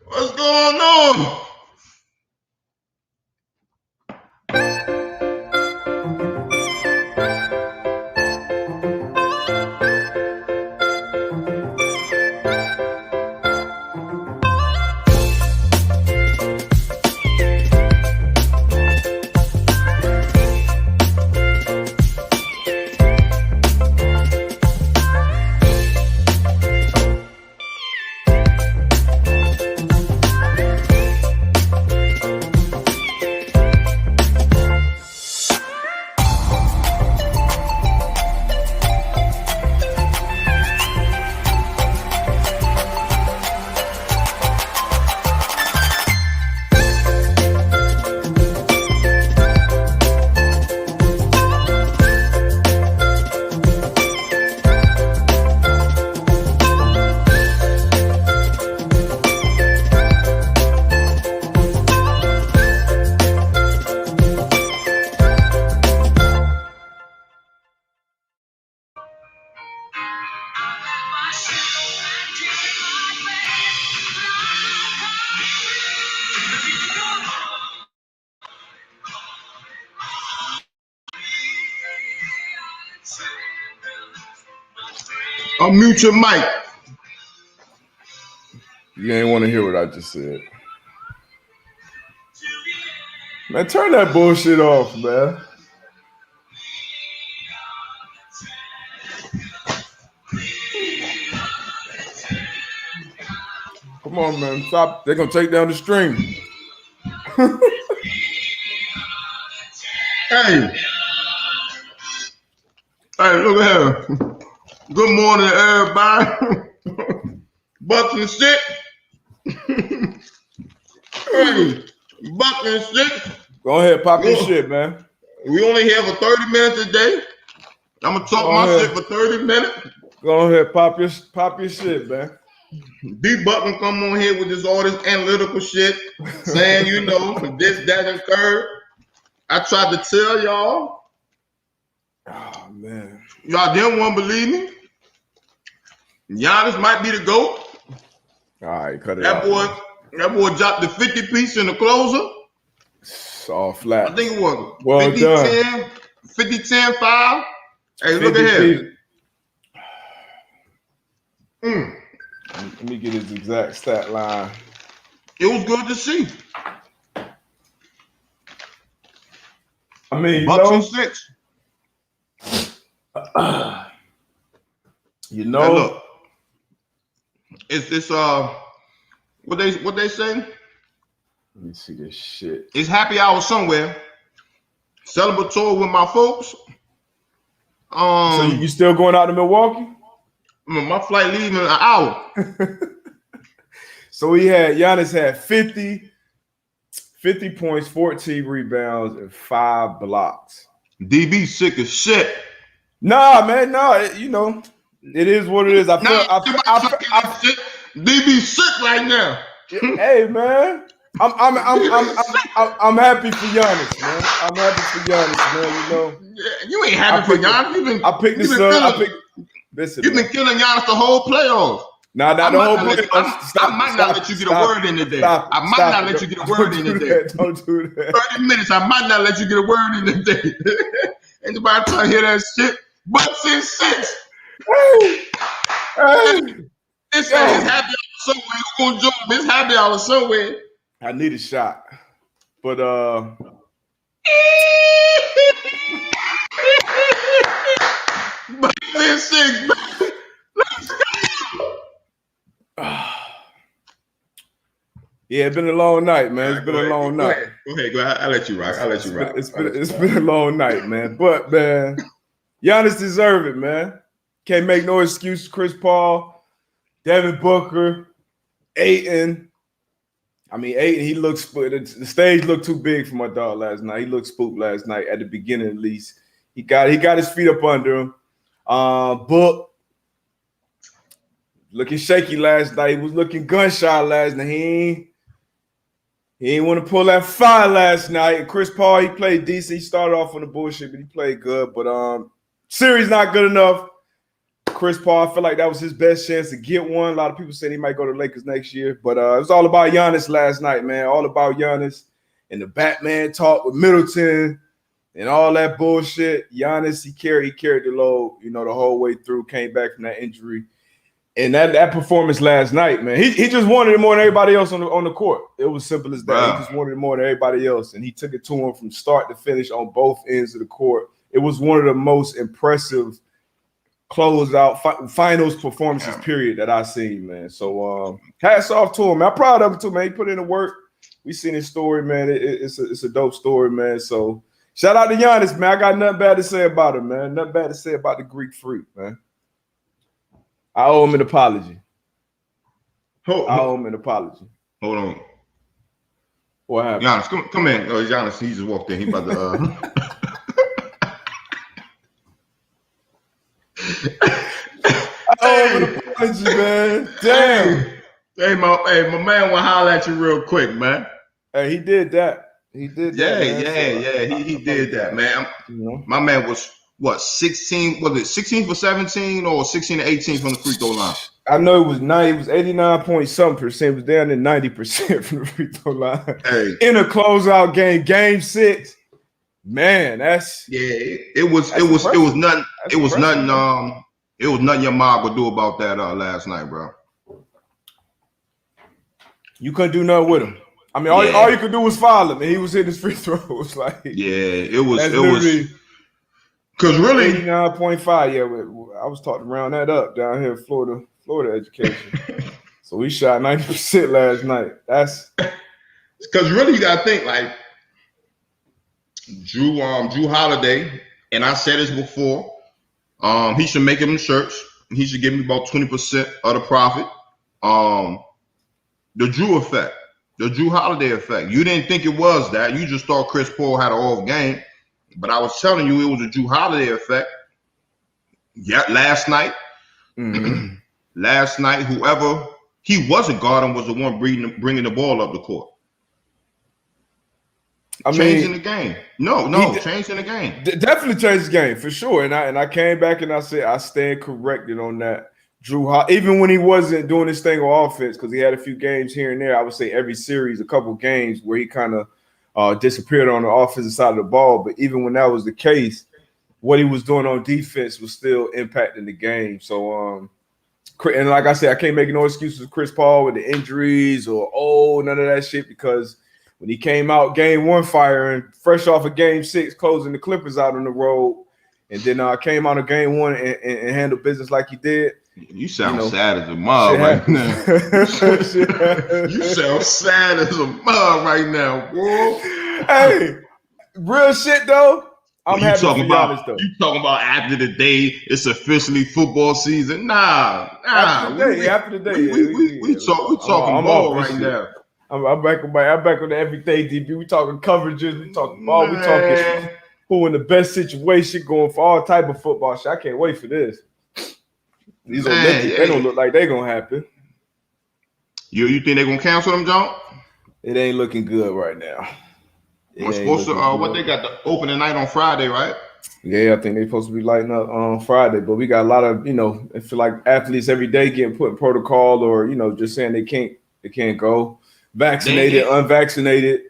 What's going on? Unmute your mic. You ain't want to hear what I just said. Man, turn that bullshit off, man. Come on, man. Stop. They're going to take down the stream. Hey, look at her. Good morning, everybody. Bucks and shit. Hey, Bucks and shit. Go ahead, pop your shit, man. We only here for 30 minutes a day. I'm gonna talk my shit for 30 minutes. Go ahead, pop your shit, man. D Buck can come on here with all this analytical shit, saying this, that, and third. I tried to tell y'all. Oh man, y'all didn't want to believe me. Giannis might be the GOAT. All right, cut it out. That boy dropped the 50 piece in the closer. It's all flat. I think it was well 50, done. 10, 50, 10, 5. Hey, look at here. Let me get his exact stat line. It was good to see. I mean, Bucks and 6. You know, hey, look, it's this what they say? Let me see this shit. It's happy hour somewhere. Celebratory with my folks. So you still going out to Milwaukee? My flight leaving in an hour. So Giannis had 50 points, 14 rebounds, and 5 blocks. DB sick as shit. Nah, man, it is what it is. DB sick right now. Hey, man, I'm happy for Giannis, man. I'm happy for Giannis, man. You ain't happy for Giannis. I picked this up. Listen, you've been killing Giannis the whole playoffs. Nah, not the whole playoffs. I might not let you get a word in today. I might not let you get a word in today. Don't do that. 30 minutes, I might not let you get a word in today. Anybody trying to hear that shit? Bucks and 6. This is happy hour somewhere. Who's gonna join me? It's happy hour somewhere. I need a shot, but Bucks and 6. Let's go. Yeah, it's been a long night, man. It's been a long night. Go ahead. I'll let you rock. It's been a long night, man. But man, Giannis deserve it, man. Can't make no excuse. Chris Paul, Devin Booker, Ayton. I mean, Ayton, he looks. The stage looked too big for my dog last night. He looked spooked last night at the beginning, at least. He got his feet up under him. Book looking shaky last night. He was looking gun-shy last night. He ain't want to pull that fire last night. Chris Paul, he played decent. He started off on the bullshit, but he played good. But series not good enough. Chris Paul. I feel like that was his best chance to get one. A lot of people said he might go to the Lakers next year, but it was all about Giannis last night, man. All about Giannis and the Batman talk with Middleton and all that bullshit. Giannis, he carried the load, the whole way through. Came back from that injury, and that performance last night, man. He just wanted it more than everybody else on the court. It was simple as that. Wow. He just wanted it more than everybody else, and he took it to him from start to finish on both ends of the court. It was one of the most impressive closeout finals performances, period, that I've seen, man. So hats off to him, man. I'm proud of him too, man. He put in the work. We seen his story, man. It's a dope story, man. So shout out to Giannis, man. I got nothing bad to say about him, man. Nothing bad to say about the Greek Freak, man. I owe him an apology. I owe him an apology. Hold on. What happened? Giannis, come in. Oh, Giannis, he just walked in. He about to Oh, apology, man. Damn. Hey, my man will holler at you real quick, man. Hey, he did that. He did that. Yeah. He did that, man. My man was what, 16? Was it 16 for 17 or 16 to 18 from the free throw line? I know it was 89.something%. It was down to 90% from the free throw line. Hey. In a closeout game, game 6. Man, that's it was nothing. It was nothing. It was nothing your mom would do about that last night, bro. You couldn't do nothing with him. I mean, all you could do was foul him, and he was hitting his free throws. Like, it was because really 89.5. Yeah, I was taught to round that up down here in Florida education. So we shot 90% last night. That's because really you gotta think like Drew Holiday, and I said this before. He should make him shirts. He should give me about 20% of the profit. The Drew effect, the Drew Holiday effect. You didn't think it was that. You just thought Chris Paul had an off game. But I was telling you it was a Drew Holiday effect. Yeah, last night. Mm-hmm. Last night, whoever he wasn't guarding was the one bringing the ball up the court. Changing the game. Changing the game. Definitely changed the game for sure. And I came back and I said I stand corrected on that. Even when he wasn't doing this thing on offense, because he had a few games here and there, I would say every series, a couple games where he kind of disappeared on the offensive side of the ball. But even when that was the case, what he was doing on defense was still impacting the game. So, and like I said, I can't make no excuses with Chris Paul with the injuries or none of that shit, because when he came out game 1 firing, fresh off of game 6, closing the Clippers out on the road, and then came out of game 1 and handled business like he did. You sound sad as a mug right now. You sound sad as a mug right now, bro. Hey, real shit though. I'm happy to be honest though. You talking about after the day it's officially football season? Nah. After the day. We talking ball right now. I'm back on the everyday DB. We talking coverages. We talking ball. We talking who in the best situation, going for all type of football shit. I can't wait for this. These Olympics, they don't look like they gonna happen. You think they gonna cancel them, John? It ain't looking good right now. We're supposed to what they got the opening night on Friday, right? Yeah, I think they're supposed to be lighting up on Friday, but we got a lot of I feel like athletes every day getting put in protocol, or just saying they can't go. Vaccinated, unvaccinated.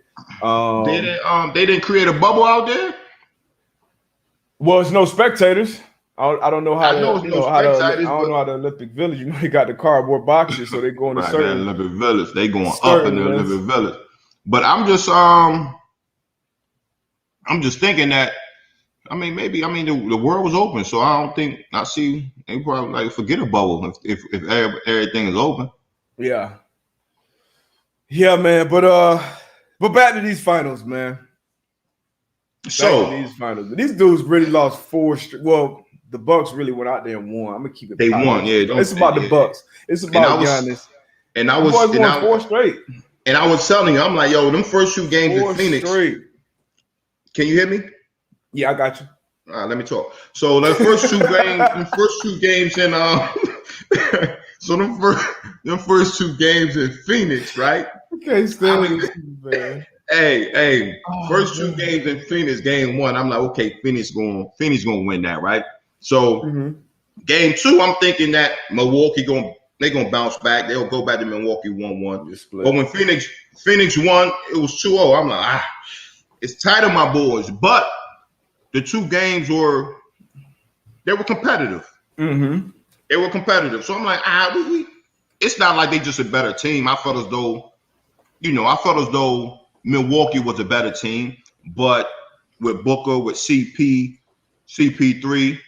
They didn't create a bubble out there. Well, it's no spectators. I don't know how I don't know how the Olympic Village. They got the cardboard boxes, so they're going to certain Olympic Village. They going up in the Olympic Village. But I'm just thinking that the world was open, so I see they probably forget a bubble if everything is open. Yeah, man. But back to these finals, man. These dudes really lost 4 straight. Well, the Bucks really went out there and won. I'm gonna keep it. They won, yeah. It's about the Bucks. It's about Giannis. And I was won 4 straight. And I was telling you, I'm like, yo, them first 2 games in Phoenix. Straight. Can you hear me? Yeah, I got you. All right, let me talk. So the first 2 games, in so them first 2 games in Phoenix, right? Okay, still man. Hey, first 2 games in Phoenix, game 1, I'm like, okay, Phoenix gonna win that, right? So Game 2, I'm thinking that Milwaukee they're gonna bounce back. They'll go back to Milwaukee 1-1. But when Phoenix won, it was 2-0. I'm like, it's tight on my boys. But the two games were competitive. Mm-hmm. They were competitive. So I'm like, it's not like they just a better team. I felt as though Milwaukee was a better team, but with Booker, with CP3,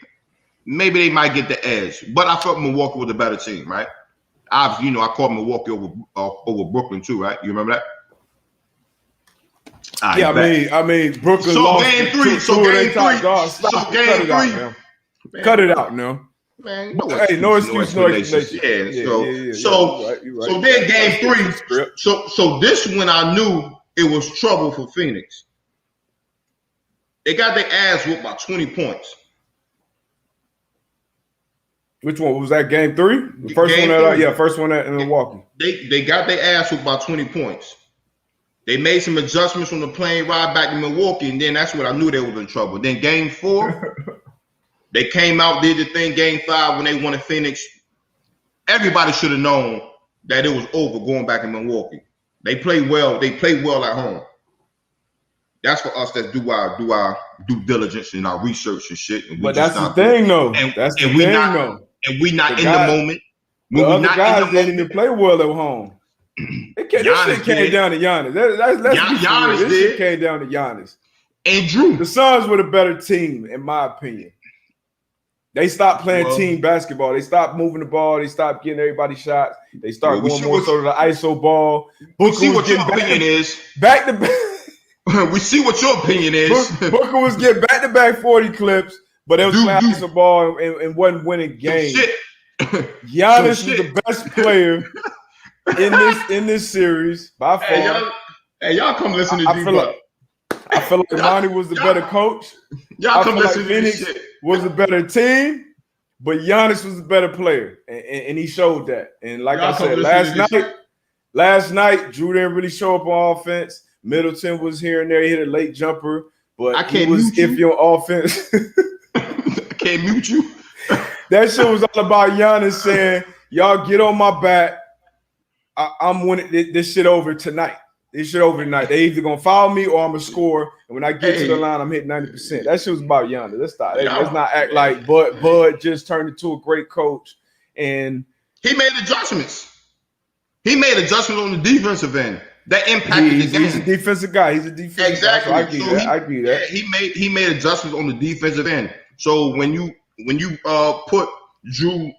maybe they might get the edge. But I felt Milwaukee was a better team, right? Obviously, I called Milwaukee over Brooklyn too, right? You remember that? Yeah, I mean, Brooklyn lost game 3. Cut it out now. Man, no excuse. Yeah. So then game 3. So this when I knew it was trouble for Phoenix. They got their ass whooped by 20 points. Which one was that? Game 3? The first first one in Milwaukee. They got their ass whooped by 20 points. They made some adjustments on the plane ride back to Milwaukee, and then that's when I knew they was in trouble. Then game 4, they came out, did the thing. Game 5 when they won at Phoenix, everybody should have known that it was over going back in Milwaukee. They played well. They played well at home. That's for us that do our due diligence and our research and shit. But that's the thing, though. And we not in the moment. The other guys didn't even play well at home. This shit came down to Giannis. This shit came down to Giannis. And Drew. The Suns were the better team, in my opinion. They stopped playing team basketball. They stopped moving the ball. They stopped getting everybody shots. They started going more so to the ISO ball. We see what your opinion is. Back to back. We see what your opinion is. Booker was getting back-to-back 40 clips, but it was playing ISO ball and wasn't winning games. Giannis was the best player in this series by far. Y'all come listen to D-Buck. I feel like Monty was the better coach. Y'all come listen to Phoenix this shit. Was a better team, but Giannis was the better player, and he showed that. And like I said, last night, Drew didn't really show up on offense. Middleton was here and there. He hit a late jumper, but he was iffy on offense. I can't mute you. That shit was all about Giannis saying, y'all get on my back. I'm winning this shit over tonight. This shit over tonight. They either going to foul me or I'm going to score. And when I get to the line, I'm hitting 90%. That shit was about Giannis. Let's not act like Bud just turned into a great coach. And he made adjustments. He made adjustments on the defensive end. That impacted the game. He's a defensive guy. He's a defensive guy. So I get that. Yeah, he made adjustments on the defensive end. So when you put Drew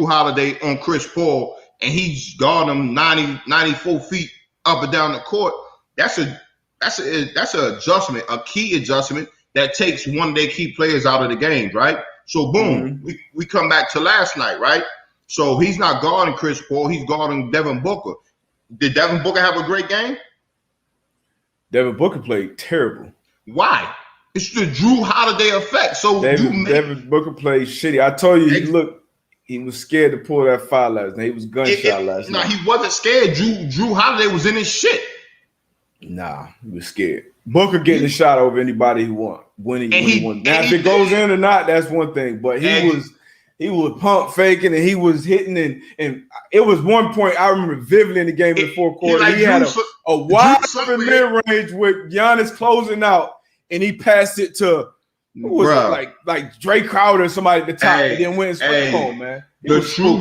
Holiday on Chris Paul and he's guarding him 94 feet up and down the court, that's an adjustment, a key adjustment that takes one of their key players out of the game, right? So boom, we come back to last night, right? So he's not guarding Chris Paul, he's guarding Devin Booker. Did Devin Booker have a great game? Devin Booker played terrible. Why? It's the Drew Holiday effect. So Devin Booker played shitty. I told you, he was scared to pull that foul last night. He was gunshot last night. No, he wasn't scared. Drew Holiday was in his shit. Nah, he was scared. Booker getting a shot over anybody who won. When he won. Now, if it goes in or not, that's one thing. But he was pump faking and he was hitting and it was one point I remember vividly in the game in the fourth quarter. He had a wide mid-range with Giannis closing out and he passed it to who was it? Like Dre Crowder or somebody at the top and then went and switched home, man. The Drew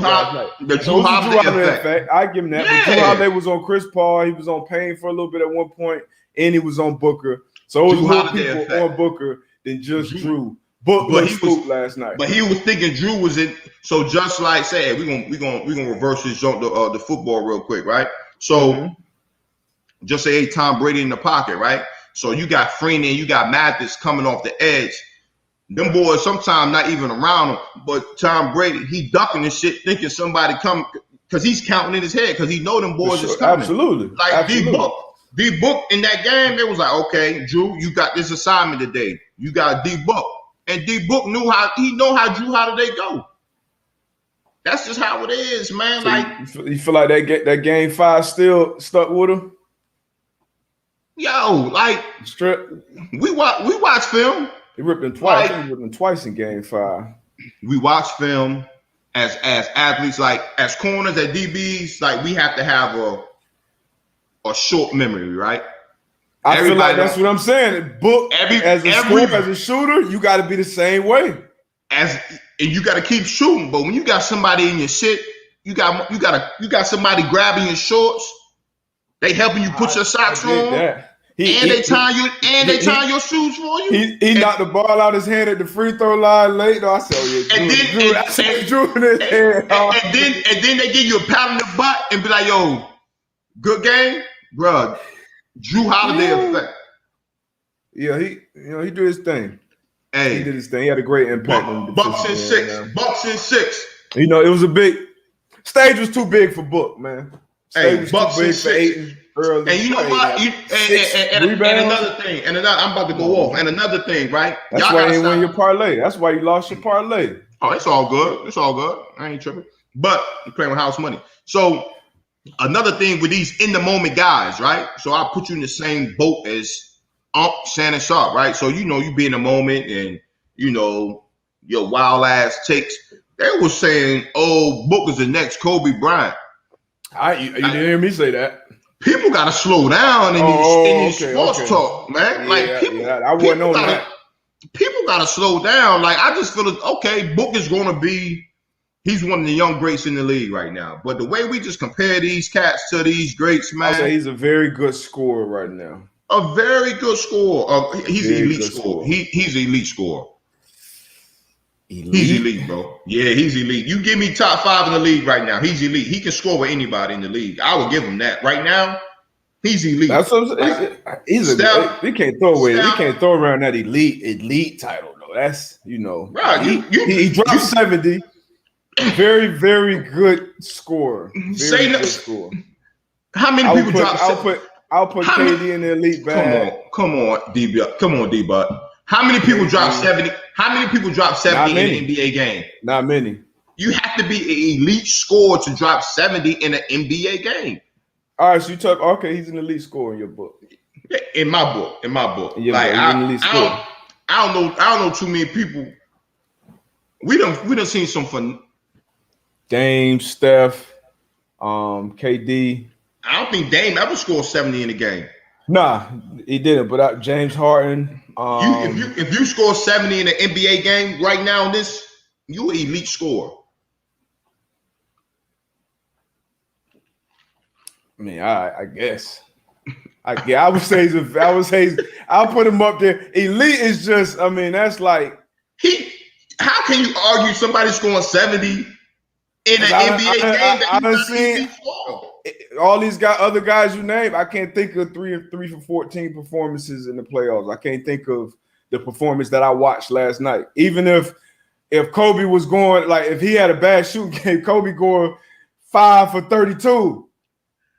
Holiday effect. I give him that. Yeah. But Drew Holiday was on Chris Paul. He was on Payne for a little bit at one point, and he was on Booker. So it was more people on Booker than just Drew. But he was last night. But he was thinking Drew was in. So just like say, we're gonna reverse this the football real quick, right? So just say, hey, Tom Brady in the pocket, right? So you got Freeney, you got Mathis coming off the edge. Them boys sometimes not even around him, but Tom Brady, he ducking and shit, thinking somebody come because he's counting in his head because he know them boys is coming. Absolutely. Like D-Book in that game, it was like, okay, Drew, you got this assignment today. You got D-Book. And D-Book know how Drew Holiday go. That's just how it is, man. So like you feel like that game 5 still stuck with him? Yo, like we watch film. He ripped him twice. He ripped him twice in game 5. we watch film as athletes, like as corners, at DBs, like we have to have a short memory, right? I feel like that's what I'm saying. Book as a scorer, as a shooter, you got to be the same way. And you got to keep shooting. But when you got somebody in your shit, you got somebody grabbing your shorts. They helping you put your socks on. They tying your shoes for you. He knocked the ball out his hand at the free throw line late. No, I said, Drew in his hand. And then they give you a pat on the butt and be like, yo, good game, bro. Drew Holiday effect. Yeah, he did his thing. Hey, he did his thing. He had a great impact on the Bucks and six. You know, it was a big stage was too big for Book, man. Stage was Bucks too big and for six. Ayton early. And you know what? And another thing, I'm about to go off. And another thing, right? That's why you win your parlay. That's why you lost your parlay. Oh, it's all good. It's all good. I ain't tripping. But you're playing with house money. So another thing with these in the moment guys, right? So I put you in the same boat as Shannon Sharpe, right? So you be in the moment and your wild ass takes. They were saying, "Oh, Book is the next Kobe Bryant." You didn't hear me say that. People gotta slow down in these sports talk, man. I wasn't on that. People gotta slow down. Like I just feel Book is gonna be. He's one of the young greats in the league right now. But the way we just compare these cats to these greats, man. I'll say he's a very good scorer right now. A very good scorer. He's an elite scorer. He's an elite scorer. He's elite, bro. Yeah, he's elite. You give me top 5 in the league right now. He's elite. He can score with anybody in the league. I would give him that. Right now, he's elite. That's what he can't throw away. He can't throw around that elite title though. That's right. He dropped 70. Very, very good scorer. Very good scorer. How many people drop? I'll put KD in the elite bag. Come on, D-Butt. How many people drop 70? How many people drop 70 in an NBA game? Not many. You have to be an elite scorer to drop 70 in an NBA game. All right, so you talk. Okay, he's an elite scorer in your book. In my book. I don't know too many people. We done seen some fun. Dame, Steph, KD. I don't think Dame ever scored 70 in a game. Nah, he didn't. But James Harden. If you score 70 in an NBA game right now, you an elite scorer. I mean, I guess. I would say I'll put him up there. Elite is just. I mean, that's like How can you argue somebody scoring 70 in an NBA game? I done seen all these other guys you name. I can't think of 3 for 14 performances in the playoffs. I can't think of the performance that I watched last night. Even if Kobe was going, like if he had a bad shooting game, Kobe going 5 for 32.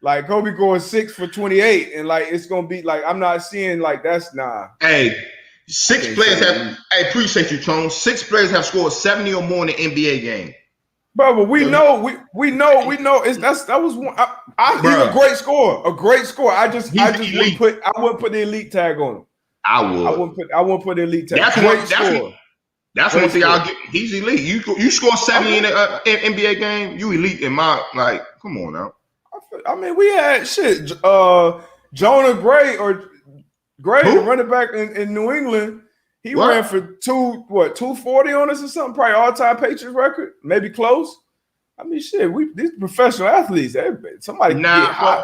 Like Kobe going 6 for 28. And like it's gonna be like I'm not seeing like that's nah. Hey, I appreciate you, Tone. 6 players have scored 70 or more in an NBA game. Bro, but we know. That was one. He's a great scorer. A great scorer. I wouldn't put the elite tag on him. I would. I wouldn't put the elite tag. That's one thing I'll get. He's elite. You score 70 in an NBA game, you elite in my come on now. I mean, we had shit. Jonah Gray, the running back in New England. He ran for 240 on us or something, probably all-time Patriots record, maybe close. I mean, shit, these professional athletes, somebody get hot.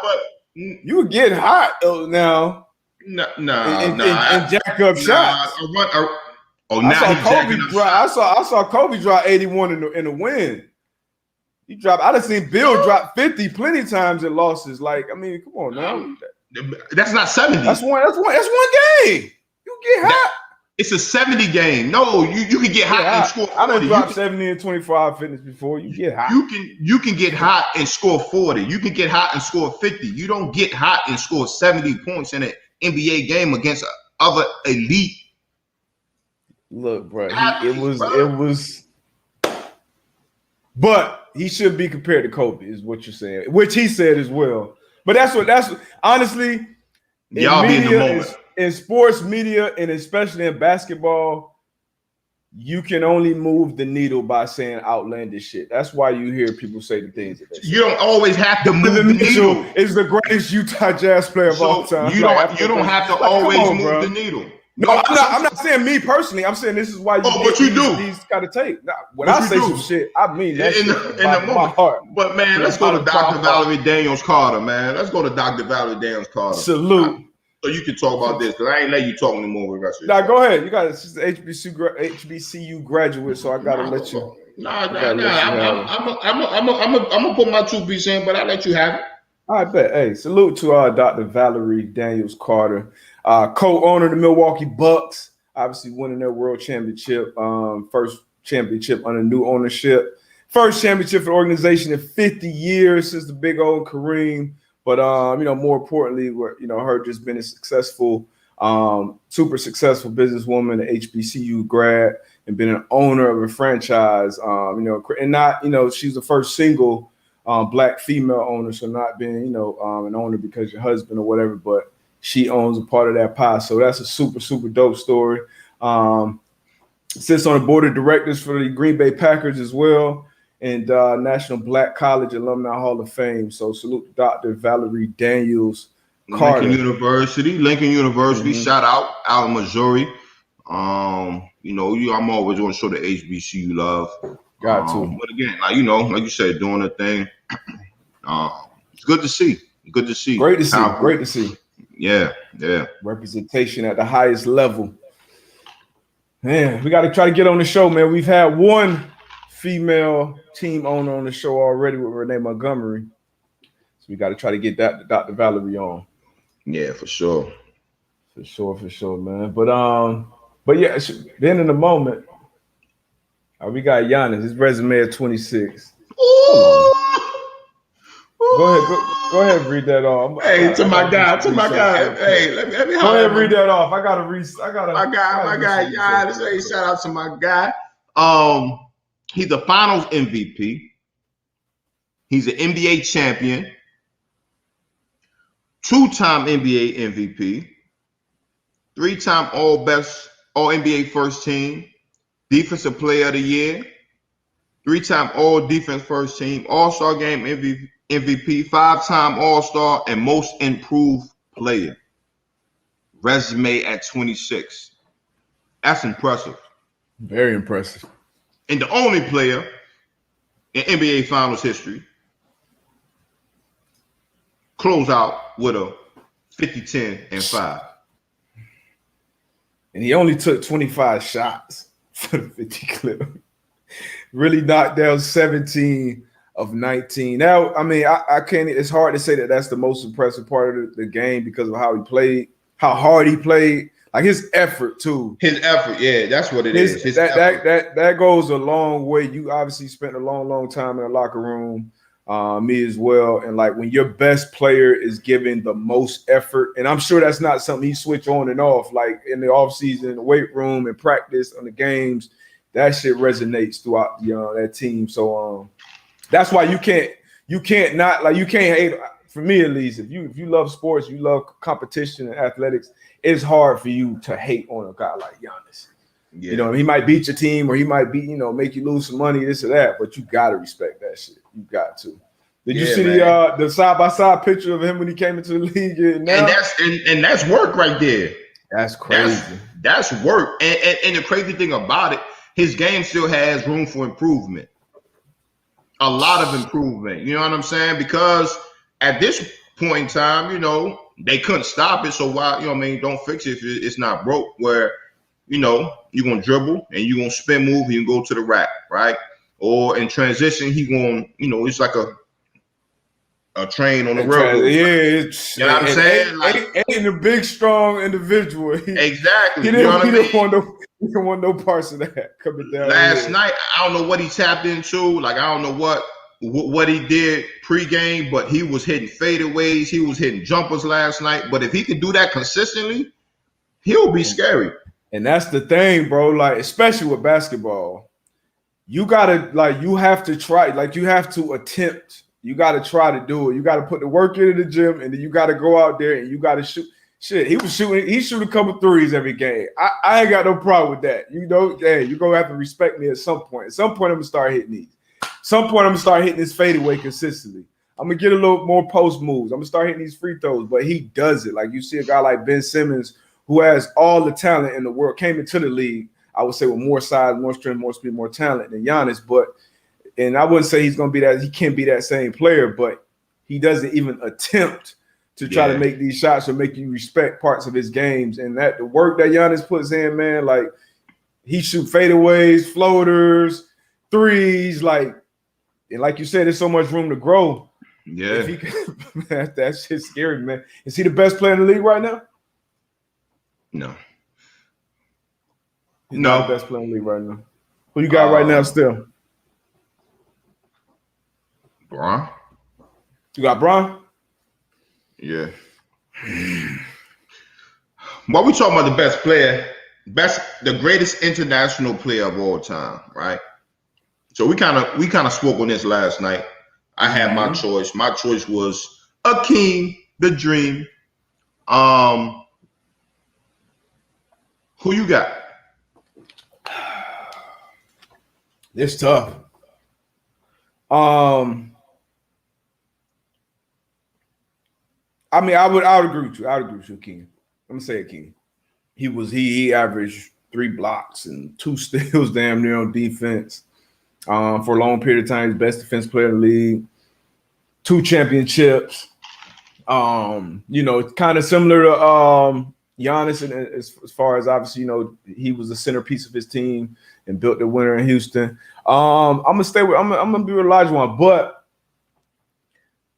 You would get hot now. And jack up shots. I saw Kobe drop 81 in the win. He dropped. I done seen Bill drop 50 plenty times in losses. Like, I mean, come on now. That's not 70. That's one game. You get hot. It's a 70 game. No, you can get hot and score 40. I done dropped 70 and 25 fitness before. You get hot. You can get hot and score 40. You can get hot and score 50. You don't get hot and score 70 points in an NBA game against other elite. Look, bro, it was. But he should be compared to Kobe, is what you're saying, which he said as well. But that's honestly, y'all be in the moment. In sports media and especially in basketball, you can only move the needle by saying outlandish shit. That's why you hear people say the things that they say. You don't always have to move the Mitchell needle. is the greatest Utah Jazz player of all time. You don't have to always move the needle. No, I'm not saying me personally. I'm saying this is why you. But you do. These gotta take. Now, when I say some shit, I mean that in the my heart. But man, let's go to Dr. Valerie Daniels Carter, man. Let's go to Dr. Valerie Daniels Carter. Salute. So you can talk about this because I ain't let you talk anymore with us. Nah, go ahead. You got it. She's an HBCU graduate, so I gotta let you. Nah. I'm gonna put my 2 piece in, but I let you have it. I bet. Hey, salute to Dr. Valerie Daniels Carter, co-owner of the Milwaukee Bucks, obviously winning their world championship, first championship under new ownership, first championship for the organization in 50 years since the big old Kareem. But more importantly, her just been a successful, super successful businesswoman, an HBCU grad, and been an owner of a franchise. And not, she's the first single Black female owner, so not being, an owner because your husband or whatever, but she owns a part of that pie. So that's a super, super dope story. Sits on the board of directors for the Green Bay Packers as well, and National Black College Alumni Hall of Fame. So salute to Dr. Valerie Daniels Carter. Lincoln University. Mm-hmm. Shout out Al Missouri. I'm always going to show the HBCU love. Got to. But again, like you said, doing the thing. It's good to see. Great to see. Yeah. Representation at the highest level. Man, we got to try to get on the show, man. We've had one female team owner on the show already with Renee Montgomery. So we got to try to get that Dr. Valerie on. Yeah, for sure. For sure, man. But yeah, then in the moment, we got Giannis. His resume at 26. Go ahead, read that off. Hey, to my guy. Hey, let me go ahead, read that off. I gotta read. My guy, Giannis. Hey, shout out to my guy. He's a Finals MVP. He's an NBA champion. 2-time NBA MVP. 3-time All NBA first team. Defensive Player of the Year. 3-time All Defense first team. All-Star Game MVP. 5-time All-Star and Most Improved Player. Resume at 26. That's impressive. Very impressive. And the only player in NBA Finals history close out with a 50-10-5. And he only took 25 shots for the 50 clip. Really knocked down 17 of 19. Now, I mean, I can't. It's hard to say that that's the most impressive part of the game because of how he played, how hard he played. Like his effort too. His effort, yeah, that's what it is. That goes a long way. You obviously spent a long time in the locker room, me as well. And like when your best player is giving the most effort, and I'm sure that's not something he switch on and off, like in the offseason, the weight room and practice on the games, that shit resonates throughout that team. So that's why you can't hate. For me at least, if you love sports, you love competition and athletics, it's hard for you to hate on a guy like Giannis. Yeah. He might beat your team or he might make you lose some money, this or that, but you gotta respect that shit. You got to. Did you see the side-by-side picture of him when he came into the league? And that's work right there. That's crazy. That's work. And the crazy thing about it, his game still has room for improvement. A lot of improvement. You know what I'm saying? Because at this point in time, they couldn't stop it. So why, don't fix it if it's not broke. Where, you're going to dribble and you're going to spin move and you go to the rack, right? Or in transition, he going, it's like a train on the road. Yeah, you know what I'm saying? Ain't a big, strong individual. Exactly. He didn't want no parts of that coming down. Last night, I don't know what he tapped into. Like, I don't know what he did pregame, but he was hitting fadeaways. He was hitting jumpers last night. But if he can do that consistently, he'll be scary. And that's the thing, bro. Like, especially with basketball, you have to try. Like, you have to attempt. You got to try to do it. You got to put the work into the gym, and then you got to go out there and you got to Shit, he shoot a couple threes every game. I ain't got no problem with that. You know, hey, you're gonna have to respect me at some point. At some point, I'm gonna start hitting these. Some point, I'm gonna start hitting this fadeaway consistently. I'm gonna get a little more post moves. I'm gonna start hitting these free throws, but he does it. Like you see a guy like Ben Simmons, who has all the talent in the world, came into the league, I would say, with more size, more strength, more speed, more talent than Giannis. And I wouldn't say he's gonna be that. He can't be that same player, but he doesn't even attempt to try to make these shots or make you respect parts of his games. And that the work that Giannis puts in, man, like he shoot fadeaways, floaters, threes, and like you said, there's so much room to grow. Yeah. If he can, that shit's scary, man. Is he the best player in the league right now? No. He's not the best player in the league right now. Who you got right now still? Bron. You got Bron? Yeah. But we talking about the best player, the greatest international player of all time, right? So we kind of spoke on this last night. I had my choice. My choice was Hakeem, the Dream. Who you got? It's tough. I mean, I would agree with you. I would agree with you, King. I'm gonna say King. He averaged 3 blocks and 2 steals damn near on defense. For a long period of time, he's best defense player in the league. 2 championships. You know, it's kind of similar to Giannis, and as far as obviously, you know, he was the centerpiece of his team and built the winner in Houston. I'm gonna be with Olajuwon, but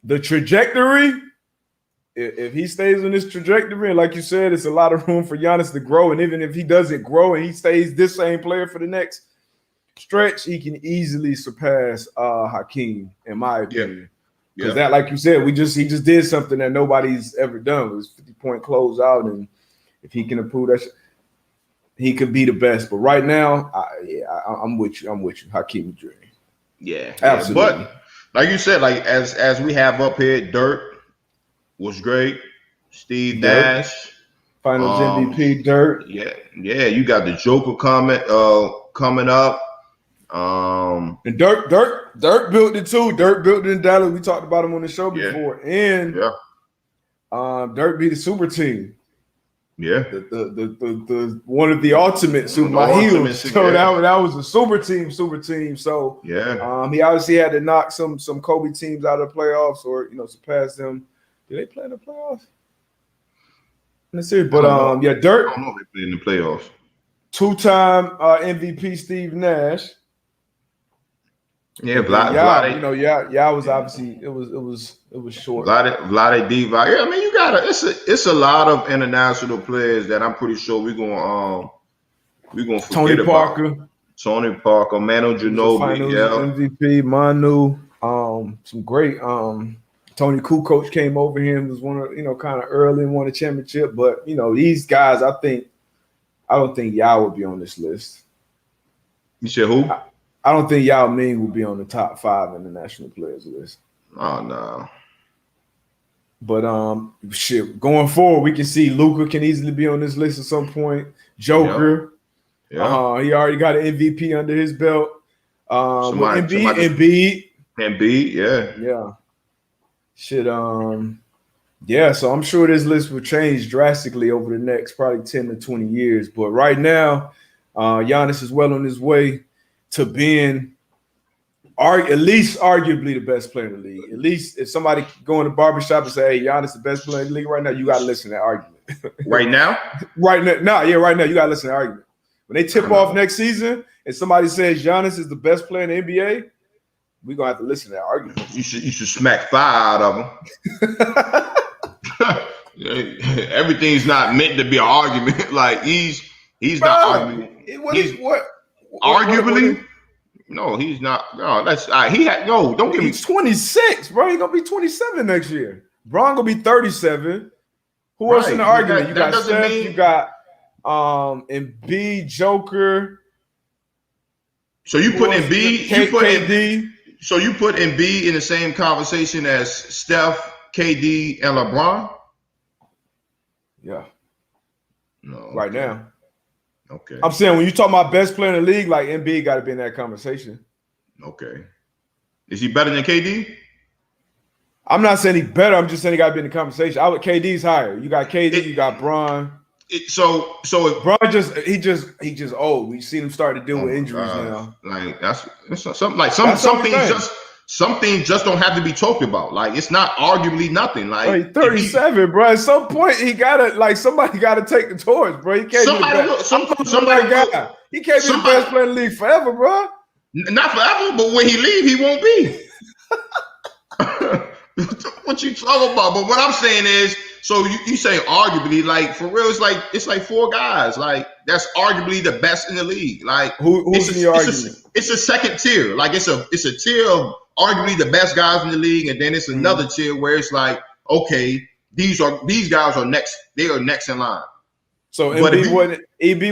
the trajectory. If he stays on this trajectory, and like you said, it's a lot of room for Giannis to grow. And even if he doesn't grow and he stays this same player for the next stretch, he can easily surpass Hakeem, in my opinion. Because that, like you said, he just did something that nobody's ever done. It was 50-point closeout, and if he can improve that, he could be the best. But right now, I'm with you. Hakeem Dream. Yeah, absolutely. But like you said, like as we have up here, Dirk was great. Steve Nash, Finals MVP, Dirk. Yeah. You got the Joker coming up. And Dirk built it too. Dirk built it in Dallas. We talked about him on the show before. And Dirk beat the super team. Yeah. The one of the ultimate super heels. So that was a super team. So he obviously had to knock some Kobe teams out of the playoffs or surpass them. Did they play in the playoffs? Let's see. But Dirk. I don't know if they played in the playoffs. 2-time MVP Steve Nash. Yeah, Vlade. Was obviously it was short. Vlade Divac. Yeah, I mean, you got it's a lot of international players that I'm pretty sure we're gonna forget Tony Parker. about. Tony Parker, Manu Ginobili, MVP, Manu. Some great. Tony Kukoc came over him, was one of kind of early and won a championship. But these guys, I don't think Yao would be on this list. You said who? I don't think Yao Ming will be on the top 5 international players list. Oh no. But going forward, we can see Luka can easily be on this list at some point. Joker. He already got an MVP under his belt. Embiid, yeah. So I'm sure this list will change drastically over the next probably 10 to 20 years. But right now, Giannis is well on his way to being at least arguably the best player in the league. At least if somebody go in the barbershop and say, hey, Giannis is the best player in the league right now, you got to listen to that argument. Right now? Right now, you got to listen to that argument. When they tip off next season and somebody says Giannis is the best player in the NBA, we're going to have to listen to that argument. You should smack 5 out of them. Everything's not meant to be an argument. Like he's not arguing. Arguably? No, he's not. No, that's don't give me. He's 26, bro. He's gonna be 27 next year. Bron gonna be 37. Who else in the argument? You got Steph. You got Embiid, Joker. So you put Embiid. KD. So you put Embiid in the same conversation as Steph, KD, and LeBron? Yeah. No. Okay. Right now. Okay. I'm saying when you talk about best player in the league, like Embiid got to be in that conversation. Okay. Is he better than KD? I'm not saying he's better. I'm just saying he got to be in the conversation. KD's higher. You got KD. You got Bron. So Bron just old. We seen him start to deal with injuries now. Like that's something like some things just don't have to be talked about. Like it's not arguably nothing. Like he's 37, bro. At some point, he gotta somebody gotta take the torch, bro. He can't be the best. Guy. He can't be the best player in the league forever, bro. Not forever, but when he leave, he won't be. What you talking about? But what I'm saying is, so you say arguably, like for real, it's like four guys, like that's arguably the best in the league. Like who's in your argument? It's a second tier. Like it's a tier of arguably the best guys in the league, and then it's another tier where it's like, okay, these guys are next. They are next in line. So EB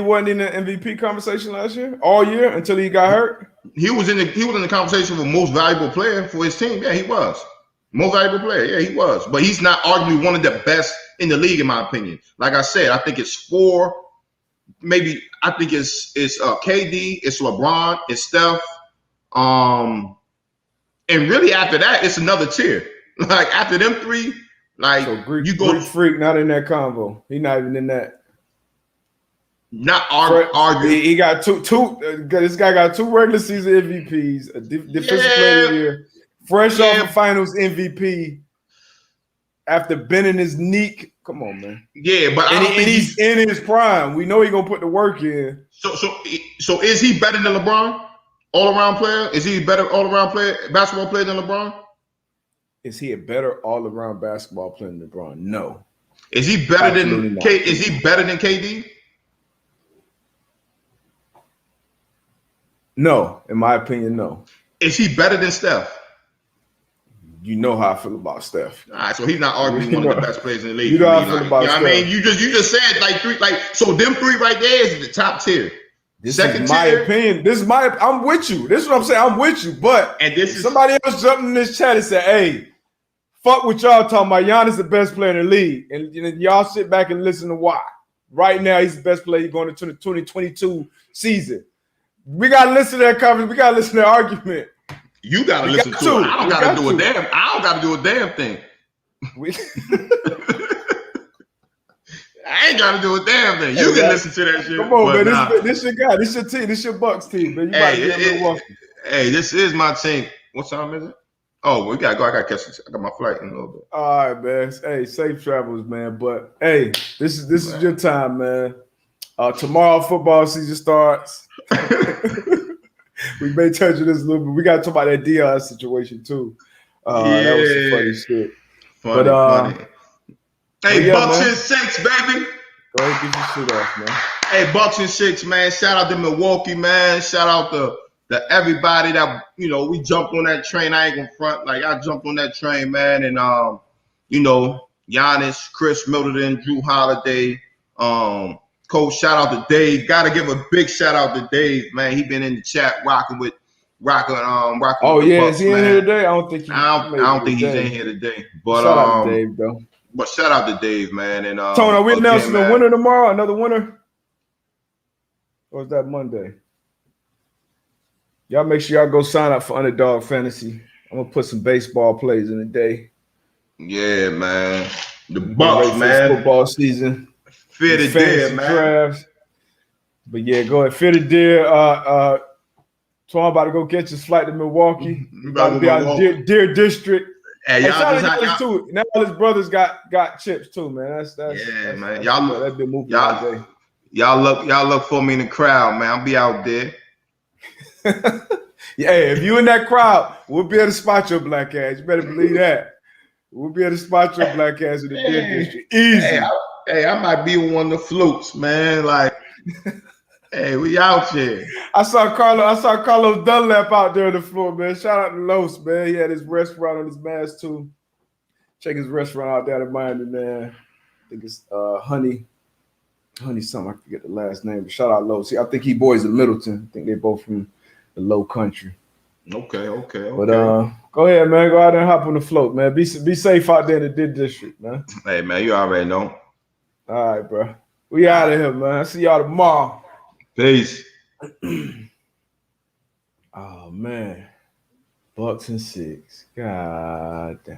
wasn't in the MVP conversation last year, all year until he got hurt. He was in the conversation for most valuable player for his team. Yeah, he was. Most valuable player, yeah, he was. But he's not arguably one of the best in the league, in my opinion. Like I said, I think it's four. Maybe I think it's KD, it's LeBron, it's Steph. And really after that, it's another tier. Like after them three, like so Greek Freak not in that combo. He's not even in that. Not arguing. He got two. This guy got 2 regular season MVPs, a defensive player of the year. Fresh off the finals MVP after bending his knee. Come on, man. Yeah, but he's in his prime. We know he's gonna put the work in. So is he better than LeBron? All around player? Is he a better all around player, basketball player than LeBron? Is he a better all around basketball player than LeBron? No. Is he better than Is he better than KD? No, in my opinion, no. Is he better than Steph? You know how I feel about Steph. All right, so he's not arguing one of the best players in the league. You know how I feel about Steph. I mean, you just said like three, like so. Them three right there is the top tier. This is my opinion. I'm with you. This is what I'm saying. I'm with you. But somebody else jumped in this chat and said, "Hey, fuck what y'all talking about. Giannis the best player in the league," and y'all sit back and listen to why. Right now, he's the best player going into the 2022 season. We gotta listen to that conversation. We gotta listen to that argument. You gotta listen to it. I don't gotta do a damn. I don't gotta do a damn thing. I ain't gotta do a damn thing. You can listen to that shit. Come on, man. This your guy. This your team. This your Bucks team, man. You might be a little Milwaukee. Hey, this is my team. What time is it? Oh, we gotta go. I gotta catch this. I got my flight in a little bit. All right, man. Hey, safe travels, man. But hey, this is your time, man. Tomorrow football season starts. We may touch on this a little bit. We got to talk about that Dion situation too. That was some funny shit. Funny. Hey, Bucks and 6, baby. Go ahead and get your shit off, man. Hey, Bucks and 6, man. Shout out to Milwaukee, man. Shout out to everybody that we jumped on that train. I ain't gonna front. Like I jumped on that train, man. And Giannis, Chris Middleton, Drew Holiday, Coach, shout out to Dave. Got to give a big shout out to Dave, man. He been in the chat rocking. Oh yeah, Bucks, is he in here today? I don't think. I don't think he's in here today. But shout out to Dave, though. But shout out to Dave, man. And Tony, are we announcing the winner tomorrow? Another winner? Or is that Monday? Y'all make sure y'all go sign up for Underdog Fantasy. I'm gonna put some baseball plays in the day. Yeah, man. The Bucks, man. Football season. Fear the deer, man. Drafts. But yeah, go ahead. Fear the deer. So I'm about to go get your flight to Milwaukee. About to be out in Deer District. Hey, too. Now all his brothers got chips too, man. That's man. That's been moving all day. Y'all look for me in the crowd, man. I'll be out there. Yeah, if you in that crowd, we'll be able to spot your black ass. You better believe that. We'll be able to spot your black ass in the Deer District. Easy. Hey, I might be one of the flukes, man. Like, hey, we out here. I saw Carlos Dunlap out there on the floor, man. Shout out to Los, man. He had his restaurant on his mask too. Check his restaurant out down in Miami, man. I think it's Honey something. I forget the last name. But shout out Los. I think he boys in Middleton. I think they both from the Low Country. Okay. But go ahead, man. Go out there and hop on the float, man. Be safe out there in the Deer District, man. Hey, man, you already know. All right, bro. We out of here, man. See y'all tomorrow. Peace. Oh man. Bucks and 6. God damn.